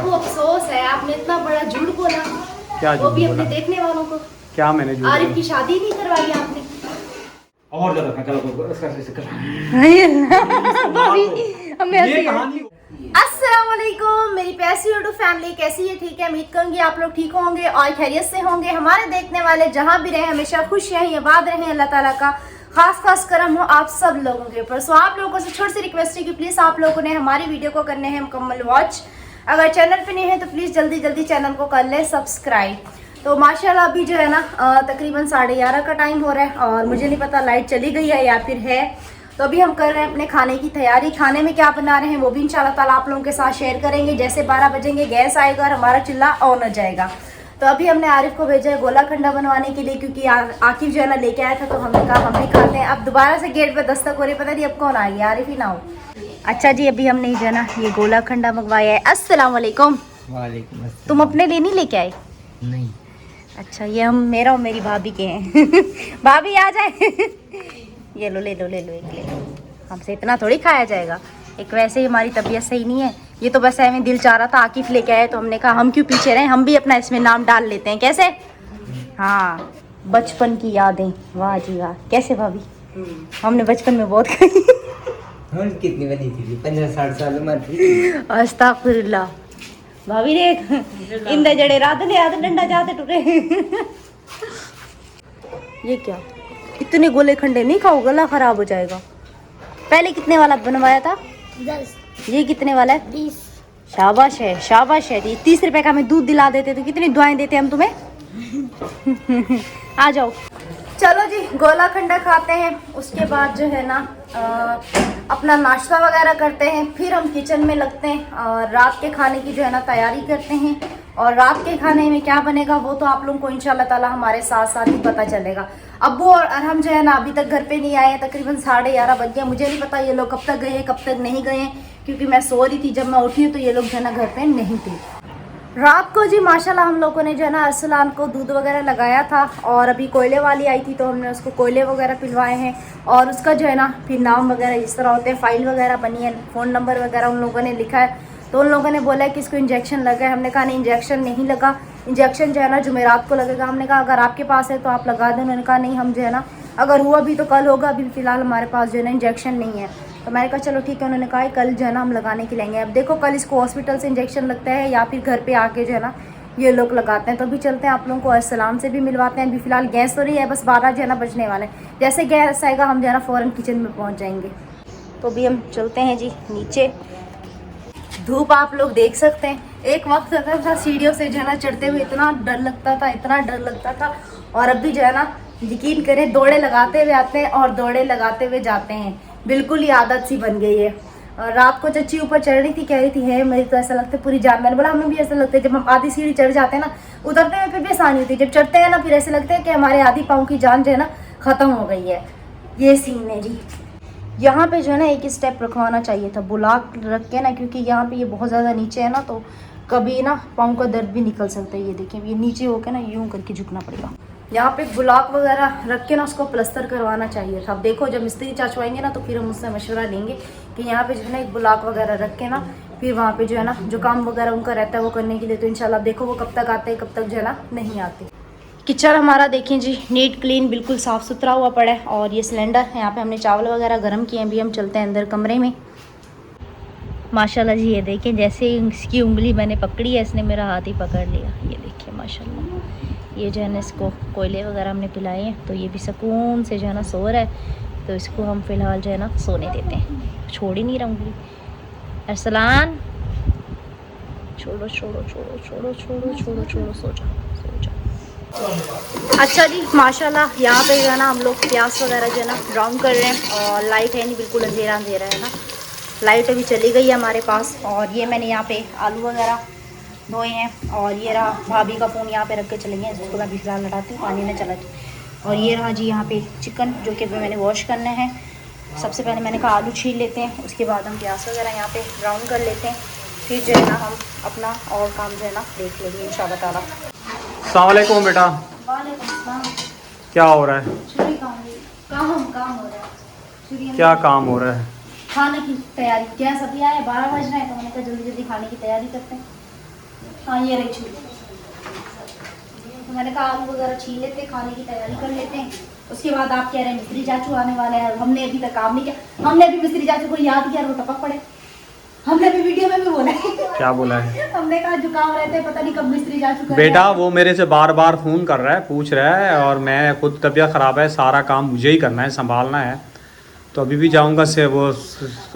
वो अफसोस है आपने इतना बड़ा झूठ बोला। क्या वो झूठ भी बोला? अपने देखने वालों को। क्या मैंने झूठ आरिफ बोला? की शादी नहीं करवाई आपने। और ज्यादा कर ये कहानी। अस्सलाम वालेकुम मेरी प्यारी यूट्यूब फैमिली, कैसी है? ठीक है, उम्मीद करूंगी आप लोग ठीक होंगे और खैरियत से होंगे। हमारे देखने वाले जहां भी रहे हमेशा खुश रहें, आबाद रहें। अल्लाह ताला का खास करम हो आप सब लोगों के ऊपर। सो आप लोगों से छोटी सी रिक्वेस्ट है कि प्लीज़ आप लोगों ने हमारी वीडियो को करने हैं मुकम्मल वॉच। अगर चैनल पे नहीं है तो प्लीज़ जल्दी चैनल को कर ले सब्सक्राइब। तो माशाल्लाह अभी जो है ना तकरीबन 11:30 का टाइम हो रहा है और मुझे नहीं पता लाइट चली गई है या फिर है। तो अभी हम कर रहे हैं अपने खाने की तैयारी। खाने में क्या बना रहे हैं वो भी इंशाल्लाह ताला आप लोगों के साथ शेयर करेंगे। जैसे 12 बजेंगे गैस आएगा और हमारा चूल्हा ऑन हो जाएगा। तो अभी हमने आरिफ को भेजा है गोला खंडा बनवाने के लिए, क्योंकि आकिफ जो है ना लेके आया था तो हमने कहा हम भी खाते हैं। अब दोबारा से गेट पे दस्तक हो रही, पता नहीं अब कौन आ गया, आरिफ ही ना हो। अच्छा जी, अभी हमने जो है ना ये गोला खंडा मंगवाया है। अस्सलाम वालेकुम। वालेकुम अस्सलाम। तुम अपने लिए नहीं लेके आए? नहीं। अच्छा, ये हम मेरा और मेरी भाभी के हैं। भाभी आ जाए। ये लो, ले लो एक ले लो। हमसे इतना थोड़ी खाया जाएगा। एक वैसे ही हमारी तबीयत सही नहीं है, ये तो बस हमें दिल चाह रहा था आकिफ लेके आए तो हमने कहा हम क्यों पीछे रहे, हम भी अपना इसमें नाम डाल लेते हैं। कैसे? हाँ, बचपन की यादें। वाह जी वाह। कैसे भाभी? हमने बचपन में बहुत खाई। कितनी बनी थी? 15-60 साल उम्र थी। अस्तगफुरुल्लाह। भाभी देख इंदा जड़े रात ले आते डंडा जाते टूटे। ये क्या, इतने गोले खंडे नहीं खाओ, गला खराब हो जाएगा। पहले कितने वाला बनवाया था? 10। ये कितने वाला है? 20। शाबाश है, शाबाश है। 30 रुपए का हमें दूध दिला देते तो कितनी दुआएं देते हम तुम्हें। आ जाओ, चलो जी गोला खंडा खाते हैं। उसके बाद जो है ना अपना नाश्ता वगैरह करते हैं, फिर हम किचन में लगते हैं और रात के खाने की जो है ना तैयारी करते हैं। और रात के खाने में क्या बनेगा वो तो आप लोगों को इंशाल्लाह ताला हमारे साथ साथ ही पता चलेगा। अब्बू और हम जो है ना अभी तक घर पे नहीं आए हैं, तकरीबन 11:30 बज गया। मुझे नहीं पता ये लोग कब तक गए हैं कब तक नहीं गए हैं, क्योंकि मैं सो रही थी। जब मैं उठी हूँ तो ये लोग जो है ना घर पे नहीं थे। रात को जी माशाल्लाह हम लोगों ने जो है ना अरसलान को दूध वगैरह लगाया था और अभी कोयले वाली आई थी तो हमने उसको कोयले वगैरह पिलवाए हैं। और उसका जो है ना फिर नाम वगैरह इस तरह होते हैं, फाइल वगैरह बनी है, फ़ोन नंबर वगैरह उन लोगों ने लिखा है। तो उन लोगों ने बोला है कि इसको इंजेक्शन लगा है। हमने कहा नहीं, इंजेक्शन नहीं लगा। इंजेक्शन जो है ना जुमेरात को लगेगा। हमने कहा अगर आपके पास है तो आप लगा दें। उन्होंने कहा नहीं, हम जो है ना अगर हुआ भी तो कल होगा, अभी फ़िलहाल हमारे पास जो है ना इंजेक्शन नहीं है। तो मैंने कहा चलो ठीक है। उन्होंने कहा कल जो है ना हम लगाने के लेंगे। अब देखो कल इसको हॉस्पिटल से इंजेक्शन लगता है या फिर घर पे आके जो है ना ये लोग लगाते हैं। तो अभी चलते हैं, आप लोगों को अस्सलाम से भी मिलवाते हैं। अभी फ़िलहाल गैस हो रही है, बस 12 जो है ना बजने वाले। जैसे गैस आएगा हम जो है ना फ़ौरन किचन में पहुँच जाएंगे। तो अभी हम चलते हैं जी नीचे। धूप आप लोग देख सकते हैं। एक वक्त होता था सीढ़ियों से जो है ना चढ़ते हुए इतना डर लगता था। और अभी जो है ना यकीन करें दौड़े लगाते हुए आते हैं और दौड़े लगाते हुए जाते हैं। बिल्कुल ही आदत सी बन गई है। और रात को चच्ची ऊपर चढ़ रही थी, कह रही थी है मेरी तो ऐसा लगता है पूरी जान। मैंने बोला हमें भी ऐसा लगता है, जब हम आधी सीढ़ी चढ़ जाते हैं ना उतरते हैं फिर भी आसानी होती है, जब चढ़ते हैं ना फिर ऐसे लगता है कि हमारे आधी पाँव की जान जो है ना ख़त्म हो गई है। ये सीन है जी। यहाँ पे जो है ना एक स्टेप रखवाना चाहिए था, बुलाक रख के ना, क्योंकि यहाँ पे ये बहुत ज़्यादा नीचे है ना तो कभी ना पाँव का दर्द भी निकल सकता है। ये देखिए ये नीचे होकर ना यूँ करके झुकना पड़ेगा। यहाँ पे ब्लॉक वगैरह रख के ना उसको प्लस्तर करवाना चाहिए था। अब देखो जब मिस्त्री चाचू आएंगे ना तो फिर हम उससे मशवरा लेंगे कि यहाँ पे जो है ना एक ब्लॉक वगैरह रख के ना फिर वहाँ पे जो है ना जो काम वगैरह उनका रहता है वो करने के लिए। तो इंशाल्लाह देखो वो कब तक आते हैं कब तक जो है ना नहीं आते। किचन हमारा देखें जी नीट क्लीन बिल्कुल साफ़ सुथरा हुआ पड़ा है। और ये सिलेंडर यहाँ पे हमने चावल वगैरह गर्म किए हैं। अभी हम चलते हैं अंदर कमरे में। माशाल्लाह जी ये देखें जैसे इसकी उंगली मैंने पकड़ी है इसने मेरा हाथ ही पकड़ लिया। ये देखिए माशाल्लाह। ये जो है ना इसको कोयले वगैरह हमने पिलाए हैं तो ये भी सुकून से जो है ना सो रहा है। तो इसको हम फ़िलहाल जो है ना सोने देते हैं। छोड़ ही नहीं रहा उंगली। अरसलान छोड़ो सो जाओ। अच्छा जी माशाल्लाह यहाँ पे जो है ना हम लोग प्याज वगैरह जो है ना ब्राउन कर रहे हैं। और लाइट है नहीं, बिल्कुल अंधेरा है ना। लाइट अभी चली गई है हमारे पास। और ये मैंने यहाँ पे आलू वगैरह धोए हैं। और ये रहा भाभी का फ़ोन यहाँ पे रख के चले गए, जिसको मैं फिलहाल लटाती हूँ पानी में चला। और ये रहा जी यहाँ पे चिकन जो कि मैंने वॉश करना है। सबसे पहले मैंने कहा आलू छील लेते हैं, उसके बाद हम प्याज वगैरह यहाँ पे ब्राउन कर लेते हैं। फिर जो है ना हम अपना और काम जो है ना देख लेंगे इंशाल्लाह ताला। अस्सलाम वालेकुम बेटा। वालेकुम सलाम। क्या हो रहा है? काम हो रहा है। क्या काम हो रहा है? खाने की तैयारी। गैस अभी आया 12 बज रहे हैं तो मैंने कहा जल्दी खाने की तैयारी करते हैं। हाँ ये रही छुरी। तो मैंने कहा आलू वगैरह छील लेते, खाने की तैयारी कर लेते हैं। उसके बाद आप कह रहे हैं मिस्त्री चाचू आने वाले हैं, हमने अभी तक काम नहीं किया। हमने अभी मिस्त्री चाचू को याद किया, वो टपक पड़े। हमने अभी वीडियो में भी बोला है। क्या बोला है? हमने कहा जुकाम रहते हैं, पता नहीं कब मिस्त्री चाचू करें। बेटा वो मेरे से बार बार फ़ोन कर रहा है, पूछ रहा है, और मैं खुद तबीयत ख़राब है, सारा काम मुझे ही करना है, संभालना है। तो अभी भी जाऊंगा से वो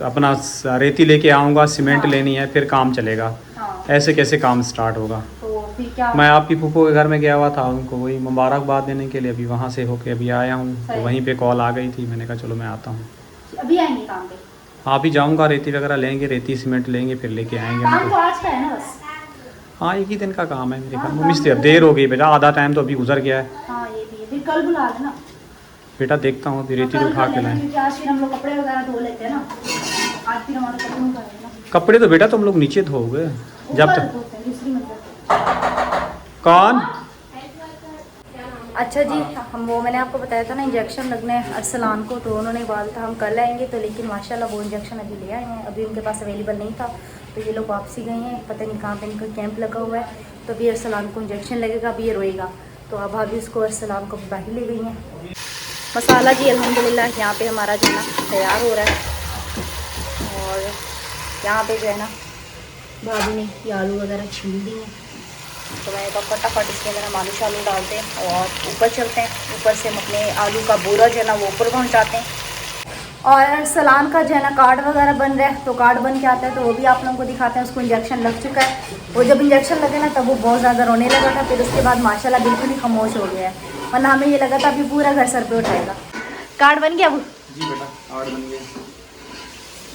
अपना रेती लेके आऊँगा, सीमेंट लेनी है, फिर काम चलेगा। हाँ। ऐसे कैसे काम स्टार्ट होगा? तो फिर क्या? मैं आपकी फूफो के घर में गया हुआ था, उनको वही मुबारकबाद देने के लिए अभी वहाँ से होके अभी आया हूँ। तो वहीं पे कॉल आ गई थी, मैंने कहा चलो मैं आता हूँ। अभी आएंगे काम पे? हाँ अभी जाऊँगा, रेती वगैरह लेंगे, रेती सीमेंट लेंगे, फिर लेके आएंगे काम तो उनको। आज का है ना बस? हाँ एक ही दिन का काम है मेरे ख्याल में। मिस्त्री अब देर हो गई बेटा, आधा टाइम तो अभी गुजर गया है। हाँ ये भी है, फिर कल बुला लेना। बेटा देखता हूँ अभी रेती कल उठा कर के लेना, लाएं। क्योंकि आज फिर हम लोग कपड़े वगैरह धो लेते हैं ना। आज फिर हमारे कपड़े नहीं करेंगे ना। कपड़े तो बेटा तुम लोग नीचे धोओगे जब ऊपर तक। धोते हैं, दूसरी मंजिल पे। कौन? अच्छा जी, हम वो मैंने आपको बताया था ना इंजेक्शन लगने अरसलान को, तो उन्होंने बोला था हम कल आएंगे, तो लेकिन माशाल्लाह वो इंजेक्शन अभी ले आए हैं। अभी उनके पास अवेलेबल नहीं था, तो ये लोग वापसी गए हैं, पता नहीं कहाँ पे इनका कैंप लगा हुआ है। तो अभी अरसलान को इंजेक्शन लगेगा, अभी ये रोएगा। तो अब अभी उसको अरसलान को बाहर ले गई हैं। मसाला जी अल्हम्दुलिल्लाह यहाँ पे हमारा जो है ना तैयार हो रहा है। और यहाँ पे जो है ना भाभी ने ये आलू वगैरह छील दी हैं। तो मैंने कहा फटाफट इसके अंदर हम आलू शालू डालते हैं और ऊपर चलते हैं। ऊपर से हम अपने आलू का बोरा जो है ना वो ऊपर पहुँचाते हैं। और सलान का जो है ना कार्ड वगैरह बन रहा है, तो कार्ड बन के आता है, तो वो भी आप लोगों को दिखाते हैं। उसको इंजेक्शन लग चुका है। वो जब इंजेक्शन लगे ना तब वो बहुत ज़्यादा रोने लगा था, फिर उसके बाद माशाल्लाह बिल्कुल ही खामोश हो गया है, वरना हमें ये लगा था अभी पूरा घर सर पे उठाएगा। कार्ड बन गया वो? जी बेटा कार्ड बन गया।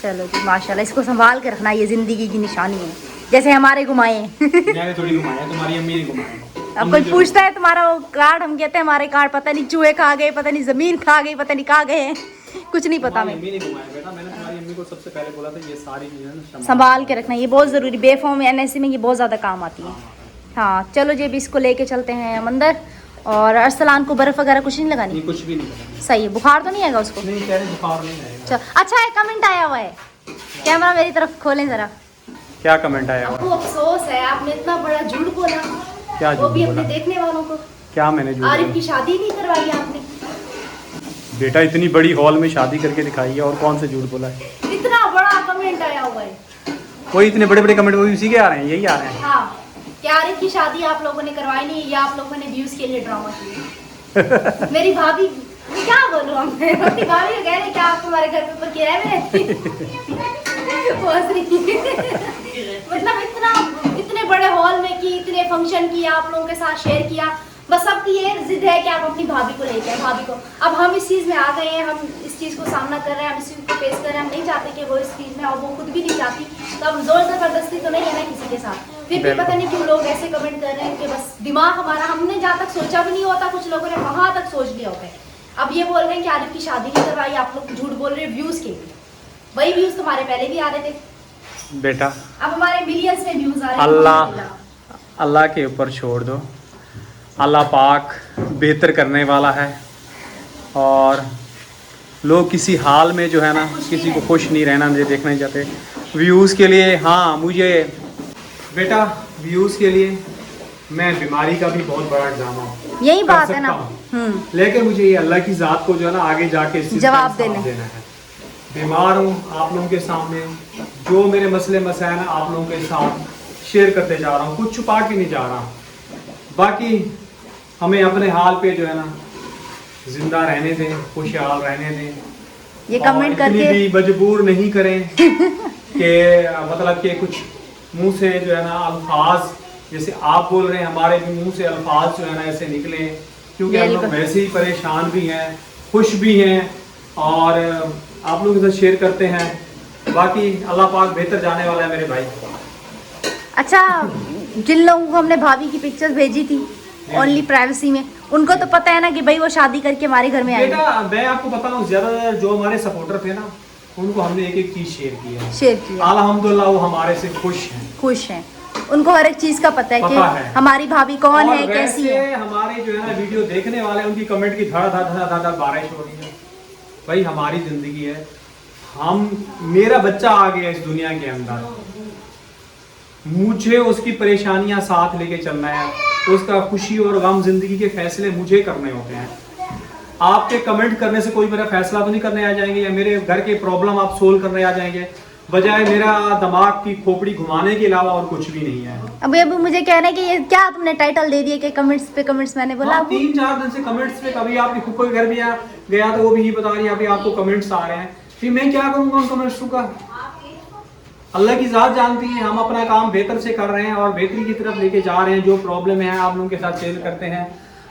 चलो जी माशाल्लाह, इसको संभाल के रखना, ये ज़िंदगी की निशानी है, जैसे हमारे घुमाए। मैंने थोड़ी घुमाया, तुम्हारी अम्मी ने घुमाया। अब कोई पूछता है तुम्हारा वो कार्ड, हम कहते हैं हमारे कार्ड पता नहीं चूहे खा गए, पता नहीं ज़मीन खा गई, पता नहीं कहाँ गए हैं, कुछ नहीं पता। मैं अम्मी ने घुमाया बेटा, मैंने तुम्हारी अम्मी को सबसे पहले बोला था ये सारी चीज़ें संभाल के रखना, ये बहुत ज़रूरी, बेफॉर्म एनएससी में ये बहुत ज़्यादा काम आती है। हाँ चलो जी, अभी इसको लेके चलते हैं हम अंदर। और अरसलान को बर्फ़ वगैरह कुछ नहीं लगानी? कुछ भी नहीं करना। सही है, बुखार तो नहीं आएगा उसको? नहीं कह रहे बुखार नहीं आएगा। चलो अच्छा है, कमेंट आया हुआ है, कैमरा मेरी तरफ खोलें ज़रा। क्या कमेंट आया आपको हुआ? अफसोस है, आपने इतना बड़ा झूठ बोला, क्या वो झूठ भी बोला? अपने देखने वालों को। क्या मैंने झूठ आरिफ बोला? की शादी नहीं करवाई आपने। बेटा इतनी बड़ी हॉल में शादी करके दिखाई है, और कौन से झूठ बोला है? इतना बड़ा कमेंट आया हुआ है। वही इतने बड़े बड़े कमेंट वही उसी के आ रहे हैं, यही आ रहे हैं। हाँ, क्या आरिफ की शादी आप लोगों ने करवाई नहीं, या आप लोगों ने व्यूज के लिए ड्रामा किया। मेरी भाभी, क्या बोलूं हम, मेरी भाभी कह रहे क्या आप तुम्हारे घर पे ऊपर किराए में रहती? मतलब इतने बड़े हॉल में की, इतने फंक्शन किया, आप लोगों के साथ शेयर किया, बस सबकी ये जिद है कि आप अपनी भाभी को लेके आए, भाभी को। अब हम इस चीज़ में आ गए हैं, हम इस चीज़ को सामना कर रहे हैं, हम इस चीज़ को फेस कर रहे हैं, हम नहीं चाहते कि वो इस चीज़ में, और वो खुद भी नहीं चाहती, तो अब जोर ज़बरदस्ती तो नहीं है ना किसी के साथ। फिर भी पता नहीं क्यों लोग ऐसे कमेंट कर रहे हैं कि बस दिमाग हमारा, हमने जहाँ तक सोचा भी नहीं होता, कुछ लोगों ने वहाँ तक सोच लिया होता है। अब ये बोल रहे हैं कि आरिफ की शादी नहीं करवाई, आप लोग झूठ बोल रहे हैं व्यूज़ के लिए। वही व्यूज़ तुम्हारे पहले भी आ रहे थे बेटा, अब हमारे मिलियंस में व्यूज़ आ रहे हैं। अल्लाह के ऊपर छोड़ दो, अल्लाह पाक बेहतर करने वाला है। और लोग किसी हाल में जो है ना किसी को खुश नहीं रहना मुझे देखना नहीं चाहते व्यूज़ के लिए। हाँ मुझे बेटा व्यूज़ के लिए मैं बीमारी का भी बहुत बड़ा ड्रामा यही बात है ना। लेकिन मुझे ये अल्लाह की ज़ात को जो है ना आगे जाके इस चीज़ का जवाब इंसाफ देना है। बीमार हूँ आप लोगों के सामने, जो मेरे मसले मसाइल हैं आप लोगों के साथ शेयर करते जा रहा हूँ, कुछ छुपा के नहीं जा रहा। बाकी हमें अपने हाल पे जो है ना जिंदा रहने दें, खुशहाल रहने दें। ये कमेंट इतनी करके भी मजबूर नहीं करें कि मतलब कि कुछ मुंह से जो है ना अल्फाज, जैसे आप बोल रहे हैं हमारे भी मुंह से अल्फाज जो है ना ऐसे निकले, क्योंकि हम लोग वैसे ही परेशान भी हैं, खुश भी हैं, और आप लोगों के साथ शेयर करते हैं। बाकी अल्लाह पाक बेहतर जाने वाला है मेरे भाई। अच्छा, जिन लोगों को हमने भाभी की पिक्चर्स भेजी थी ओनली प्राइवेसी में, उनको तो पता है ना कि भाई वो शादी करके हमारे घर में आए। बेटा मैं आपको बताऊं, ज्यादातर जो हमारे सपोर्टर थे ना उनको हमने एक एक चीज शेयर किया। अल्हम्दुलिल्लाह वो हमारे से खुश हैं। उनको हर एक चीज का पता है कि हमारी भाभी कौन है, कैसी है। हमारे जो है ना वीडियो देखने वाले उनकी कमेंट की धड़ा धड़ा बारिश हो रही है। भाई हमारी जिंदगी है, मेरा बच्चा आ गया इस दुनिया के अंदर, मुझे उसकी परेशानियां साथ लेके चलना है, उसका खुशी और गम जिंदगी के फैसले मुझे करने होते हैं। आपके कमेंट करने से कोई मेरा फैसला तो नहीं करने आ जाएंगे, या मेरे घर के प्रॉब्लम आप सोल्व करने आ जाएंगे, बजाय मेरा दिमाग की खोपड़ी घुमाने के अलावा और कुछ भी नहीं है। अभी मुझे कह रहे हैं कि ये क्या तुमने टाइटल दे दिया कि कमेंट्स पे कमेंट्स, मैंने बोला हाँ, 3-4 दिन से कमेंट्स पे, कभी आपकी फूफा के घर भी गया तो वो भी नहीं बता रही, अभी आपको कमेंट्स आ रहे हैं, फिर मैं क्या करूंगा उन कमेंट्स का? अल्लाह की ज़ात जानती है, हम अपना काम बेहतर से कर रहे हैं और बेहतरी की तरफ लेके जा रहे हैं। जो प्रॉब्लम है आप लोगों के साथ शेयर करते हैं,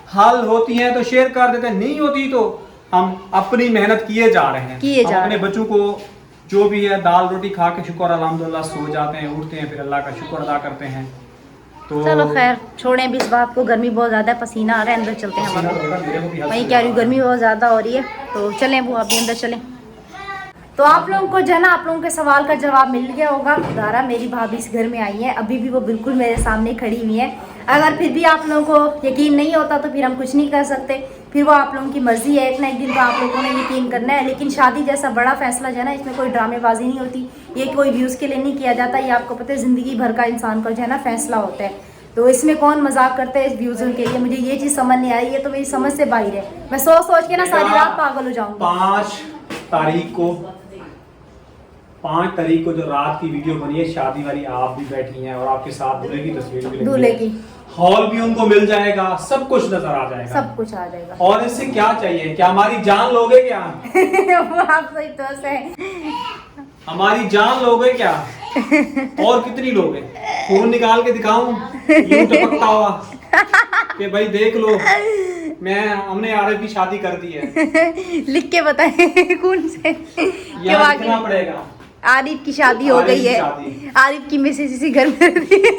हल होती है तो शेयर कर देते हैं, नहीं होती तो हम अपनी मेहनत किए जा रहे हैं। हम अपने बच्चों को जो भी है दाल रोटी खा के शुक्र अल्हम्दुलिल्लाह सो जाते हैं, उठते हैं, फिर अल्लाह का शुक्र अदा करते हैं। तो चलो खैर छोड़ें भी इस बात को, गर्मी बहुत ज़्यादा है, पसीना आ रहा है, अंदर चलते हैं हमारा। वही कह रही हूँ गर्मी बहुत ज़्यादा हो रही है, तो चलें वो अभी अंदर चलें। तो आप लोगों को जो है ना, आप लोगों के सवाल का जवाब मिल गया होगा। खुदारा मेरी भाभी इस घर में आई है, अभी भी वो बिल्कुल मेरे सामने खड़ी हुई है। अगर फिर भी आप लोगों को यकीन नहीं होता तो फिर हम कुछ नहीं कर सकते, फिर वो आप लोगों की मर्जी है, एक ना एक दिन तो आप लोगों ने यकीन करना है। लेकिन शादी जैसा बड़ा फैसला जो है ना, इसमें कोई ड्रामेबाजी नहीं होती, ये कोई व्यूज़ के लिए नहीं किया जाता, ये आपको पता है ज़िंदगी भर का इंसान का जो है ना फैसला होता है। तो इसमें कौन मजाक करता है इस व्यूज़ों के लिए, मुझे ये चीज़ समझ नहीं आ रही है, तो मेरी समझ से बाहर है। मैं सोच के ना सारी रात पागल हो जाऊँगी। 5 तारीख को जो रात की वीडियो बनी है शादी वाली, आप भी बैठी हैं और आपके साथ दूल्हे की तस्वीर भी दूल्हे की, हॉल भी उनको मिल जाएगा, सब कुछ नजर आ जाएगा, सब कुछ आ जाएगा। और इससे क्या चाहिए? क्या हमारी जान लोगे क्या? वो आप सही तो से हमारी जान लोगे क्या? और कितनी लोगे? फोन निकाल के दिखाऊं यूं टपकता हुआ कि भाई देख लो, हमने आरिफ की शादी कर दी है। लिख के बताए कौन से यहाँ लिखना पड़ेगा, आरिफ की शादी हो गई है, आरिफ की मिसेज इसी घर में रहती है।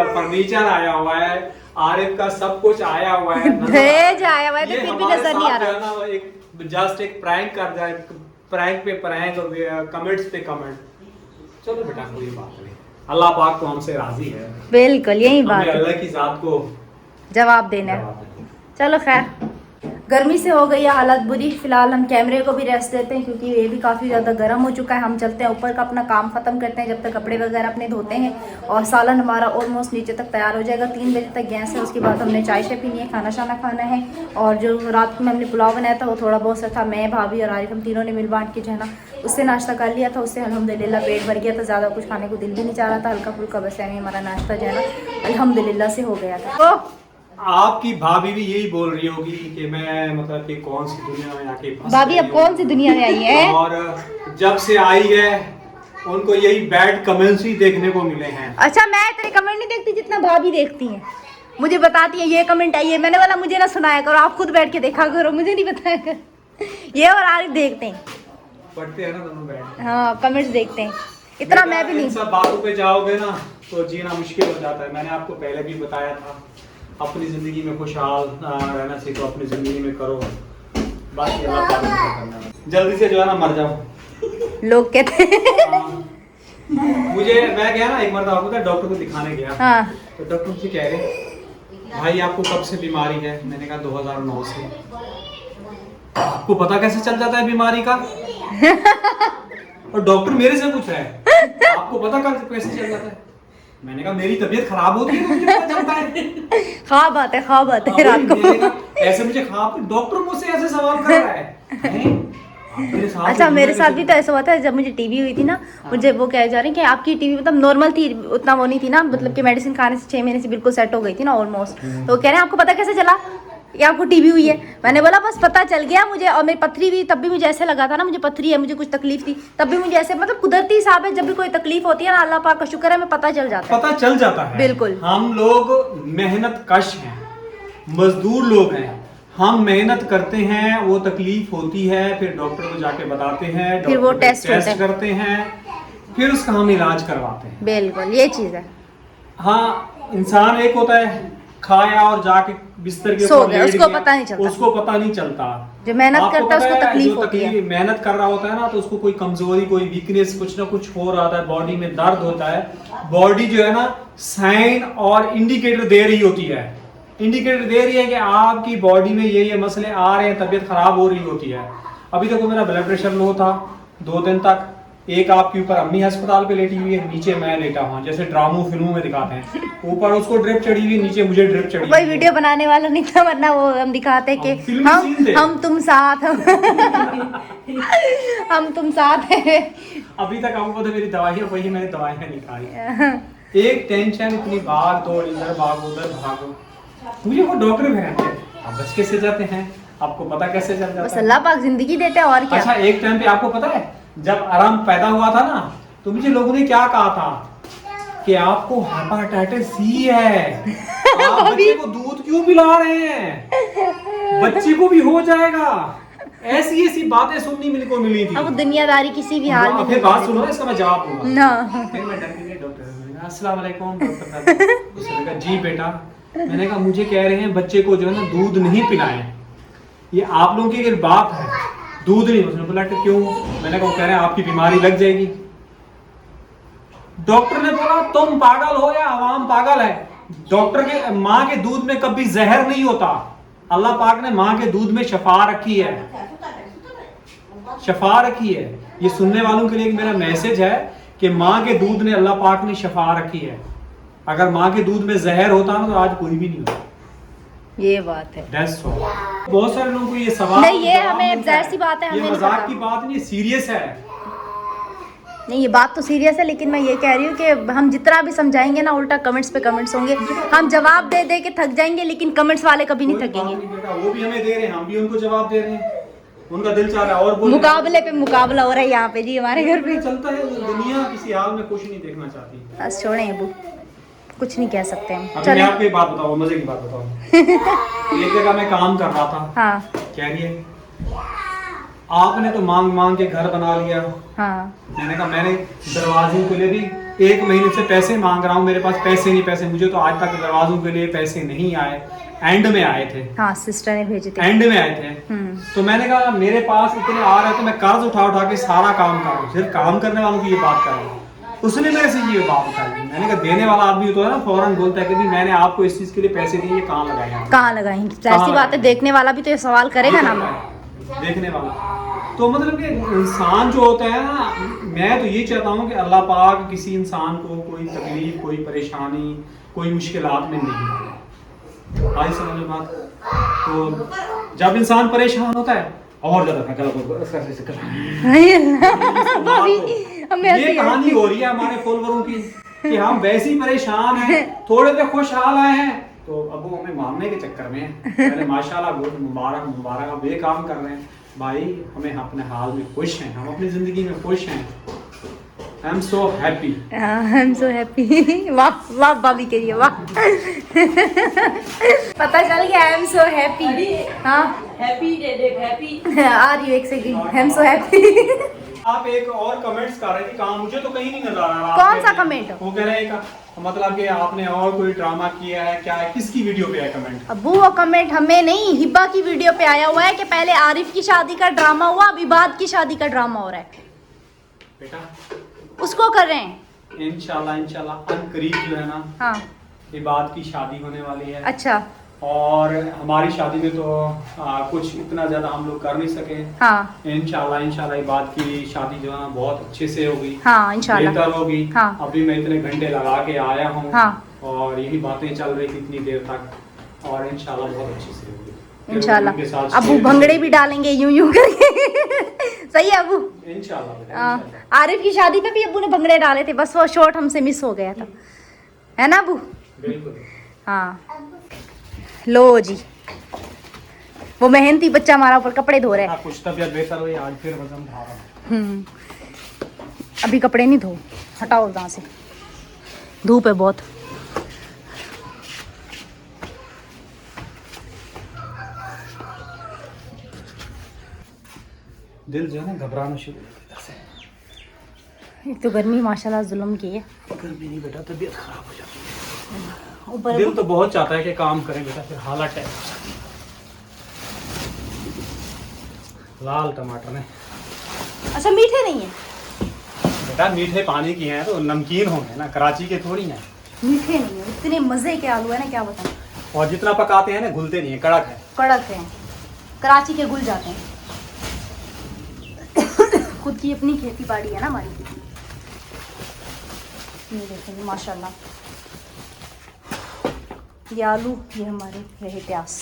फर्नीचर आया हुआ है, आरिफ का सब कुछ आया हुआ है, दहेज आया हुआ है, तो फिर भी नजर नहीं आ रहा। जस्ट एक प्रैंक कर जाए, प्रैंक पे प्रैंक और कमेंट्स पे कमेंट। चलो बेटा कोई बात नहीं, अल्लाह पाक तो हमसे राजी है। बिल्कुल यही बात है, अल्लाह की जात को जवाब देना है। चलो खैर, गर्मी से हो गई है हालत बुरी। फिलहाल हम कैमरे को भी रेस्ट देते हैं क्योंकि ये भी काफ़ी ज़्यादा गर्म हो चुका है। हम चलते हैं ऊपर का अपना काम ख़त्म करते हैं, जब तक कपड़े वगैरह अपने धोते हैं। और सालन हमारा ऑलमोस्ट नीचे तक तैयार हो जाएगा, 3 बजे तक गैस है। उसके बाद हमने चाय शाय पीनी है, खाना शाना खाना है। और जो रात में हमने पुलाव बनाया था वो थोड़ा बहुत सा था, मैं भाभी और आरिफ हम तीनों ने मिल बांट के जो है ना उससे नाश्ता कर लिया था। उससे अल्हम्दुलिल्लाह पेट भर गया था, ज़्यादा कुछ खाने को दिल भी नहीं चाह रहा था, हल्का फुल्का बस यानी हमारा नाश्ता जो है ना अल्हम्दुलिल्लाह से हो गया था। तो आपकी भाभी भी यही बोल रही होगी कि मैं मतलब कि कौन सी दुनिया में आके फंस भाभी अब कौन सी दुनिया में आई है, और जब से आई है उनको यही बैड कमेंट्स ही देखने को मिले हैं। अच्छा, मैं तेरे कमेंट नहीं देखती जितना भाभी देखती हैं, मुझे बताती है ये कमेंट आई है, मैंने बोला मुझे ना सुनाया करो, आप खुद बैठ के देखा करो, मुझे नहीं बताया करो। ये और आरिफ देखते हैं, पढ़ते हैं ना दोनों बैठ, हाँ कमेंट्स देखते हैं, इतना मैं भी नहीं। सब बातों पे जाओगे ना तो जीना मुश्किल हो जाता है। मैंने आपको पहले भी बताया था, अपनी जिंदगी में खुशहाल रहना सीखो, अपनी जिंदगी में करो, बाकी अल्लाह पाक ने करना है। जल्दी से जो है ना मर जाओ लोग कहते हैं। मुझे मैं गया ना एक बार आपको डॉक्टर को दिखाने गया, हाँ। तो डॉक्टर मुझे कह रहे भाई आपको कब से बीमारी है? मैंने कहा 2009 से। आपको पता कैसे चल जाता है बीमारी का? और डॉक्टर मेरे से पूछ रहा है आपको पता कैसे चल जाता है? मैंने कहा मेरी तबीयत खराब होती है मुझे पता चलता है। ख्वाब बात है रात को ऐसे मुझे ख्वाब, डॉक्टर मुझसे ऐसे सवाल कर रहा है। अच्छा, मेरे साथ भी तो ऐसा हुआ था जब मुझे टीबी हुई थी ना। मुझे वो कह जा रहे हैं कि आपकी टीबी मतलब नॉर्मल थी, उतना वो नहीं थी ना, मतलब कि मेडिसिन खाने से 6 महीने से बिल्कुल सेट हो गई थी ना ऑलमोस्ट। तो कह रहे हैं आपको पता कैसे चला कि आपको टीबी हुई है? मैंने बोला बस पता चल गया मुझे, और मेरी पथरी भी, तब भी मुझे ऐसे लगा था ना मुझे पथरी है, मुझे कुछ तकलीफ थी, तब भी मुझे ऐसे मतलब कुदरती हिसाब है, जब भी कोई तकलीफ होती है ना अल्लाह पाक का शुक्र है, मैं पता चल जाता है, पता चल जाता है। बिल्कुल, हम लोग मेहनत कश हैं, मजदूर लोग हैं, हम मेहनत करते हैं, वो तकलीफ होती है, फिर डॉक्टर को जाके बताते हैं, फिर वो टेस्ट करते हैं, फिर उसका हम इलाज करवाते हैं। बिल्कुल ये चीज है। हाँ, इंसान एक होता है खाया और जाके बिस्तर के ऊपर लेट उसको पता नहीं चलता, उसको पता नहीं चलता। जो मेहनत करता है उसको तकलीफ होती है। मेहनत कर रहा होता है ना तो उसको कोई कमजोरी, कोई वीकनेस, कुछ ना कुछ हो रहा है, बॉडी में दर्द होता है, बॉडी जो है ना साइन और इंडिकेटर दे रही होती है, इंडिकेटर दे रही है कि आपकी बॉडी में ये मसले आ रहे हैं, तबीयत खराब हो रही होती है। अभी देखो मेरा ब्लड प्रेशर लो था 2 दिन तक, एक आपके ऊपर अम्मी अस्पताल पे लेटी हुई है, नीचे मैं लेटा हुआ, जैसे ड्रामो फिल्मों में दिखाते हैं, ऊपर उसको ड्रिप चढ़ी हुई, नीचे मुझे ड्रिप चढ़ी कोई हुई। वीडियो बनाने वाला नहीं था, वरना वो हम दिखाते कि फिल्मी सीन थे। हम तुम साथ हम तुम साथ हैं। अभी तक आपको पता मेरी दवाइयाँ वही, मैंने दवाइयाँ नहीं खाई। एक टेंशन, इतनी भाग दौड़, इधर भागो उधर भागो। मुझे वो डॉक्टर भी कहते हैं आप बच कैसे जाते हैं, आपको पता कैसे चल बस जाता है। अल्लाह पाक जिंदगी देते हैं और क्या। अच्छा, एक टाइम पे आपको पता है जब आराम पैदा हुआ था ना, तो मुझे लोगों ने क्या कहा था कि आपको हेपेटाइटिस सी है, आप बच्चे को दूध क्यों पिला रहे हैं, बच्चे को भी हो जाएगा। ऐसी ऐसी बातें सुननी मेरे को मिली थी। अब दुनियादारी किसी भी हाल में फिर बात सुनो, इसका मैं जवाब दूंगा ना। फिर मैं डर गया, डॉक्टर से मैंने कहा, अस्सलाम वालेकुम डॉक्टर। उसने कहा जी बेटा। मैंने कहा मुझे कह रहे हैं बच्चे को जो है ना दूध नहीं पिलाएं, ये आप लोगों की एक बात है, दूध नहीं। उसने बोला कि क्यों? मैंने कहा वो कह रहे हैं आपकी बीमारी लग जाएगी। डॉक्टर ने बोला तुम पागल हो या आवाम पागल है, डॉक्टर के माँ के दूध में कभी जहर नहीं होता, अल्लाह पाक ने माँ के दूध में शफा रखी है, शफा रखी है। ये सुनने वालों के लिए एक मेरा मैसेज है कि माँ के दूध ने अल्लाह पाक ने शफा रखी है। अगर माँ के दूध में जहर होता ना तो आज कोई भी नहीं होता। ये बात है। That's all। बहुत सारे लोगों को ये सवाल नहीं, ये जवाब हमें मिलता जाहिर सी बात है, ये हमें नहीं मजाक पता। की बात नहीं, सीरियस है। नहीं, ये बात तो सीरियस है, लेकिन मैं ये कह रही हूँ कि हम जितना भी समझाएंगे ना, उल्टा कमेंट्स पे कमेंट्स होंगे। हम जवाब दे दे के थक जाएंगे, लेकिन कमेंट्स वाले कभी नहीं कोई बात थकेंगे। नहीं बेटा, वो भी हमें दे रहे हैं, हम भी उनको जवाब दे रहे हैं, उनका दिल चाह रहा है और बोले। मुकाबले पे मुकाबला हो रहा है यहाँ पे जी, हमारे घर पे। चलता है, दुनिया किसी हाल में कुछ नहीं देखना चाहती। बस छोड़ें अबू, कुछ नहीं कह सकते हम। अभी मैं चलो। आपको एक बात बताऊँ, मजे की बात बताऊँ। एक जगह मैं काम कर रहा था, हाँ कह रही है आपने तो मांग मांग के घर बना लिया। हाँ। मैंने कहा मैंने दरवाजों के लिए भी 1 महीने से पैसे मांग रहा हूँ, मेरे पास पैसे नहीं, पैसे मुझे तो आज तक दरवाजों के लिए पैसे नहीं आए। एंड में आए थे, हाँ सिस्टर ने भेजे थे। एंड में आए थे। तो मैंने कहा मेरे पास इतने आ रहे हैं तो मैं कर्ज उठा उठा के सारा काम कर रहा हूँ, सिर्फ काम करने वालों की ये बात कर रहा हूँ। उसने मेरे से ये बात उठाई। मैंने कहा देने वाला आदमी तो है ना, फौरन बोलता है कि भी मैंने आपको इस चीज के लिए पैसे दिए, ये कहाँ लगाए हैं? कहाँ लगाएंगे? ऐसी बात है, देखने वाला भी तो ये सवाल करेगा ना। देखने वाला तो मतलब कि इंसान जो होता है ना, मैं तो ये चाहता हूँ कि अल्लाह पाक किसी इंसान को कोई तकलीफ, कोई परेशानी, कोई मुश्किलात में नहीं डाले। आई समझ में बात? तो जब इंसान परेशान होता है और ज्यादा ये कहानी हो रही है हमारे फॉलोअरों की कि हम वैसे ही परेशान हैं, थोड़े से खुशहाल आए हैं तो अब वो हमें मारने के चक्कर में हैं। पहले माशाल्लाह बहुत मुबारक मुबारक, अब ये काम कर रहे हैं भाई, हमें अपने हाल में खुश हैं, हम अपनी जिंदगी में खुश हैं। I am so happy, I am so happy. वाह वाह भाभी के लिए वाह। पता चल गया, आई एम सो हैप्पी। हाँ हैप्पी दे दे हैप्पी। आ रही हूँ एक second. I am so happy. आप एक और कमेंट्स कर रहे थे, कहाँ मुझे तो कहीं नहीं नजर आ रहा। कौन सा कमेंट? वो कह रहे हैं मतलब कि आपने और कोई ड्रामा किया है क्या है, किसकी वीडियो पे है कमेंट? अबू वो कमेंट हमें नहीं, हिब्बा की वीडियो पे आया हुआ है कि पहले आरिफ की शादी का ड्रामा हुआ, अब इबाद की शादी का ड्रामा हो रहा है। बेटा उसको कर रहे हैं इंशाल्लाह इंशाल्लाह अनकरीब जो है ना, हाँ। इबाद की शादी होने वाली है। अच्छा और हमारी शादी में तो कुछ इतना ज्यादा हम लोग कर नहीं सके। हाँ इंशाल्लाह इंशाल्लाह इबाद की शादी जो है ना बहुत अच्छे से होगी, हाँ इंशाल्लाह बेहतर होगी। हाँ। अभी मैं इतने घंटे लगा के आया हूँ हाँ। और यही बातें चल रही थी इतनी देर तक, और इंशाल्लाह बहुत अच्छे से होगी इंशाल्लाह। अबू भंगड़े भी डालेंगे यूं यूं करके। सही है अबू? इंशाल्लाह बेटा, आरिफ की शादी में भी अबू ने भंगड़े डाले थे, बस वो शॉट हमसे मिस हो गया था, है ना अबू? बिल्कुल। हाँ लो जी, वो मेहनती बच्चा हमारा ऊपर कपड़े धो रहा है। कुछ तबीयत बेहतर हुई, आज फिर वजन उठा रहा हूँ। अभी कपड़े नहीं धो, हटाओ वहाँ से, धूप है बहुत। दिल जो है ना घबराना शुरू हो गया से। एक तो गर्मी माशाल्लाह जुल्म की है। गर्मी नहीं बेटा, तबीयत खराब हो जाती है। ऊपर दिल तो बहुत चाहता है कि काम करें बेटा, फिर हालत है। लाल टमाटर ने अच्छा मीठे नहीं है? बेटा मीठे पानी की हैं तो नमकीन होंगे ना, कराची के थोड़ी हैं। मीठे नहीं है, इतने मजे के आलू है ना, क्या बताऊं। और जितना पकाते हैं ना घुलते नहीं है, कड़क है। कड़क है, कराची के घुल जाते हैं। खुद की अपनी खेती बाड़ी है ना हमारी। ये देखेंगे माशाल्लाह, ये आलू, ये हमारे रहे प्याज।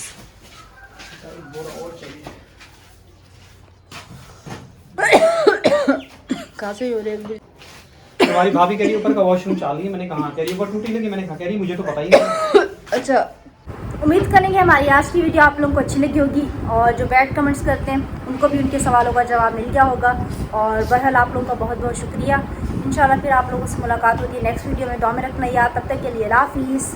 कहाँ से हो रहे हैं? तुम्हारी भाभी कह रही ऊपर का वॉशरूम चालू है, मैंने कहा कह रही ऊपर टूटी लगी, मैंने कहा कह रही मुझे तो पता ही नहीं। अच्छा, उम्मीद करेंगे हमारी आज की वीडियो आप लोगों को अच्छी लगी होगी, और जो बैड कमेंट्स करते हैं उनको भी उनके सवालों का जवाब मिल गया होगा। और बहरहाल आप लोगों का बहुत बहुत शुक्रिया। इंशाल्लाह फिर आप लोगों से मुलाकात होगी नेक्स्ट वीडियो में। दुआ में रखना याद, तब तक के लिए अल्लाह हाफिज़।